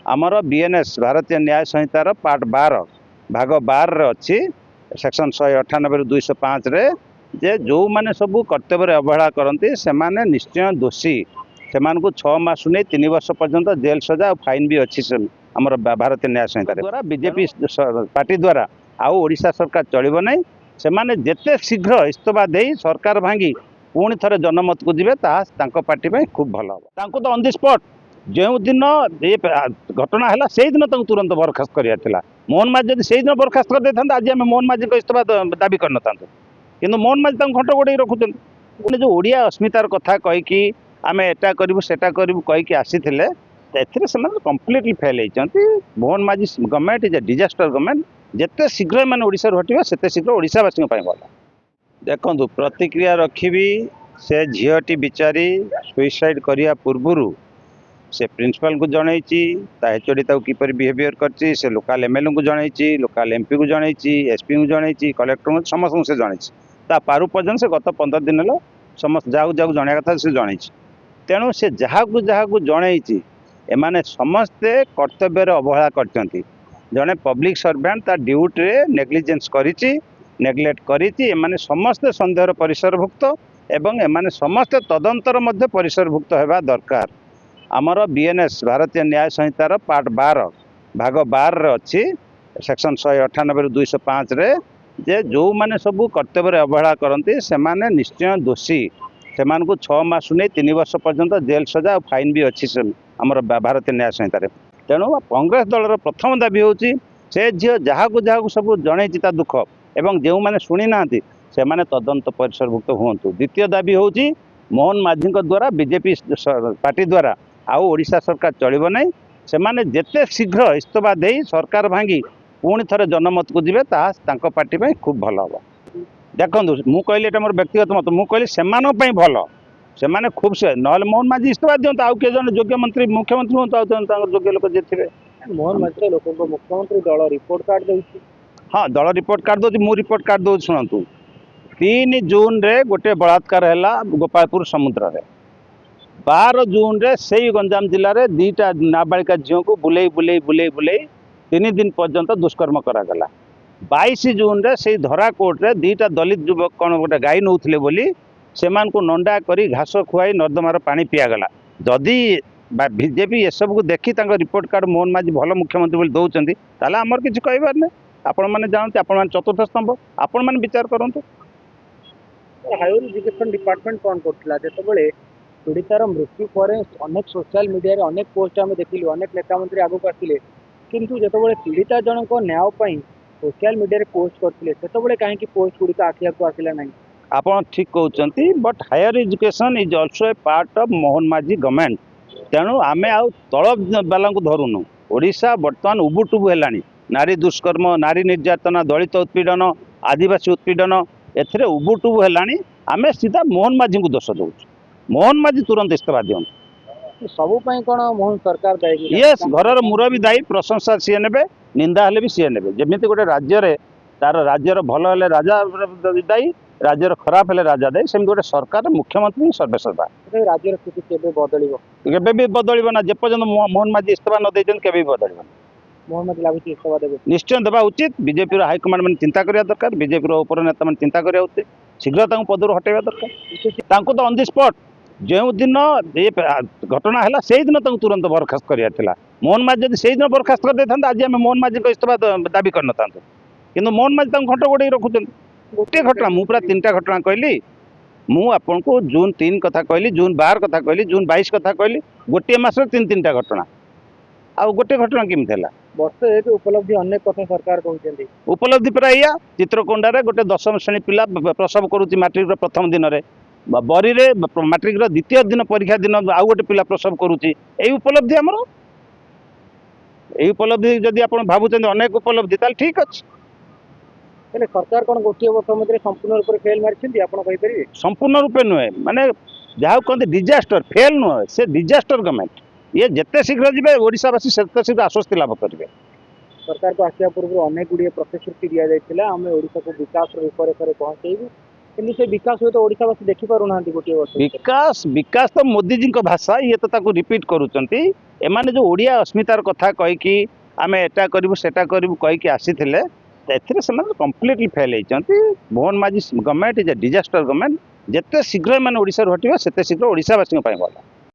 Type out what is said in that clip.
आमर बीएनएस भारतीय न्याय संहितार पार्ट 12 भाग 12 अच्छी सेक्शन 198 205 रे जे जो माने सब कर्तव्य अवहेला करती से निश्चय दोषी से 6 मास नहीं 3 वर्ष पर्यंत जेल सजा और फाइन भी अच्छी आमर भारतीय न्याय संहिता द्वारा बीजेपी पार्टी द्वारा आउ ओडिशा सरकार चलिबो नहीं से जेते शीघ्र इस्तीफा दे सरकार भांगी पुणी थे जनमत को जीवे पार्टी में खूब भल हम तो ऑन द स्पॉट जो दिन ये घटना है से दिन तुरंत बरखास्त करार मोहन माझी जब से दिन बरखास्त कर देता आज आम मोहन माझी इस्तीफा दाबी कर ना कि मोहन माझी घंट गोड़े रखुच्च जो ओडिया अस्मितार कथा कहीकि आम एटा करूँ सेटा करूँ कहीकि आसी कम्प्लीटली फेल होती Mohan Majhi government is a disaster government जिते शीघ्र मैंने ओडिशा हटिबा सेते शीघ्र ओडिशावासी भल देखु प्रतिक्रिया रखी से झीटी बिचारी सुइसाइड करने पूर्वर से प्रिंसिपल को जनई एचओडी किपर बिहेवियर कर लोकाल एमएलए को जनई लोकाल एमपी को जनई एसपी को जनई कलेक्टर को समस्त से जनई पारु पर्यटन से गत 15 दिन है समस्त जाऊ जन कथा से जनई तेणु से जहाँ को जनई एमाने समस्ते कर्तव्य अवहेला करते जड़े पब्लिक सर्वेंट ता ड्यूटी नेग्लिजेंस नेग्लेक्ट करी समस्ते सन्देहर परिसरभुक्त एवं एमाने समस्ते तदंतर मध्य परिसरभुक्त होगा दरकार आमर बीएनएस भारतीय न्याय संहितार पार्ट 12 भाग 12 अच्छी सेक्शन 198 205 रे जे जो माने सब कर्तव्य अवहेला करती से निश्चय दोषी से 6 मास नहीं 3 वर्ष पर्यंत जेल सजा और फाइन भी अच्छी आमर भारतीय न्याय संहिता तेणु कांग्रेस दलर प्रथम दाबी होची से झील जहाँ को सब जनई दुख एवं जो मैंने शुणी ना से तदंत परिसरभुक्त हूँ द्वितीय दाबी होची मोहन माझी द्वारा बीजेपी पार्टी द्वारा आउ ओडिशा सरकार चलिबो नहीं से जेते शीघ्र इस्तीफा दे सरकार भांगी पुणी थे जनमत को जीवे पार्टी में खूब भल हम देखो मु कहली मोर व्यक्तिगत मत मु कहली से भल से खूब से ना मोहन माझी इस्तीफा दिखाते आउ किए जन योग्य मंत्री मुख्यमंत्री हूँ योग्य लोक जी थे मोहन माझी लोक मुख्यमंत्री दल रिपोर्ट कार्ड दे हाँ दल रिपोर्ट कार्ड दो मु रिपोर्ट कार्ड दो शुणु 3 जून रे गोटे बलात्कार है गोपालपुर समुद्र रे 12 जून रे से गंजाम जिले में 2टा नाबालिका झील को बुले बुले बुले बुले 3 दिन पर्यंत दुष्कर्म करागला 22 जून रे से धरा कोर्ट रे 2टा दलित युवक कौन गोटे गाई नौले बोली से नंडा करी घास खुआई नर्दमार पानी पियागला जदि बीजेपी ये सब को देखी रिपोर्ट कार्ड मोहन माझी भल मुख्यमंत्री बोली दौरान ताला आमर किसी कहबार नहीं आपण मैंने जानते आपण मैंने चतुर्थ स्तंभ आपण मैंने विचार करूँ हायर एजुकेशन डिपार्टमेंट कौन करते पीड़ितार मृत्यु पर अनेक सोशल मीडिया अनेक पोस्ट आम देखिलु अनेक नेता मंत्री आगक आसते किंतु जो पीड़िता जनक न्याय सोशल मीडिया पोस्ट करते कहीं पोस्ट गुड़िक आखिया आसला ना आप ठीक कहते but higher education is also a part of Mohan Majhi government तेणु आम आउ तल बाला धरुनु ओडिशा बर्तमान उबुटुबु है नारी दुष्कर्म नारी निर्यातना दलित उत्पीड़न आदिवासी उत्पीड़न एथरे उबुटुबु है आम सीधा मोहन माझी को दोष दौर मोहन माझी तुरंत इस्तीफा दिखाँ सबू कौन मोहन सरकार दायी येस घर मुरबी दायी प्रशंसा सी ने निंदा हेले भी सी ने जमी गोटे राज्य तार राज्यर भल हेले राजा दायी राज्यर खराब हेले राजा दायी सेमती गोटे सरकार मुख्यमंत्री सर्वेसर्वा राज्यर स्थिति केबे बदल भी बदल ना जेपर्यंत मोहन माझी इस्तीफा न देते केबे बदल मोहन माझी लगुच इस्तीफा देवे निश्चय देवा उचित बीजेपी हाईकमांड मैंने चिंता करवा दरकार बीजेपी उपर नेता मैंने चिंता करवा उचित शीघ्र पदर हटेवा दरकार तो ऑन द स्पॉट जो दिन ये घटना है से दिन तुरंत बरखास्त करार मोहन माझी जब से दिन बरखास्त कर देता आज आम मोहन माझी इस्तीफा दाबी कर ना कि मोहन माझी घंट गोड़े रखुच्च गोटे घटना मु पूरा 3टा घटना कहली मुझे को जून 3 कथा कहली जून 12 कथा कहली जून 22 कथा कहली गोटे मस 3-3टा घटना आउ गोटे घटना केमती है वर्ष एक उपलब्धि अनेक कथा सरकार कहते उपलब्धि पूरा या चित्रकोंडारे गोटे 10म श्रेणी पिला प्रसव करुच्ची मैट्रिक प्रथम दिन में बरी रे मैट्रिक द्वितीय दिन परीक्षा दिन आउ गोटे पिला प्रसव करुच्ची यही उपलब्धि आमर यही उपलब्धि जदि आप भावुं अनेक उपलब्धि ताल ठीक अच्छे सरकार कौन गोटे वर्ष मध्य संपूर्ण रूप से फेल मारी आपरे संपूर्ण रूपे नुहे माने जहाँ कहते डिजास्टर फेल नुहे से डिजास्टर गवर्नमेंट ये जिते शीघ्र जी ओडावासी से शीघ्र आश्वस्ति लाभ करेंगे सरकार को आसिया पूर्व अनेक गुड़िए प्रतिश्रुति दि जाता आम ओडिशा को विकास रूपरेखा पहुँचेबू କିନ୍ତୁ ସେ ବିକାଶ ହୁଏତ ଓଡ଼ିଶାବାସୀ ଦେଖିପାରୁନାହାନ୍ତି ଗୋଟିଏ ବର୍ଷ ଭିତରେ। विकास विकास तो मोदी जी को भाषा ये तो ताको रिपीट करूचंती एमाने जो ओडिया अस्मितार कथा कहिकी आमे एटा करिवु सेटा करिवु कहिकी आसीथिले एथिरे सेमाने completely fail हेचंती। Mohan Majhi government is a disaster government जेते शीघ्र एमाने ओडिसा हटिबे सेते शीघ्र ओडिसावासी ପାଇଁ ଭଲ।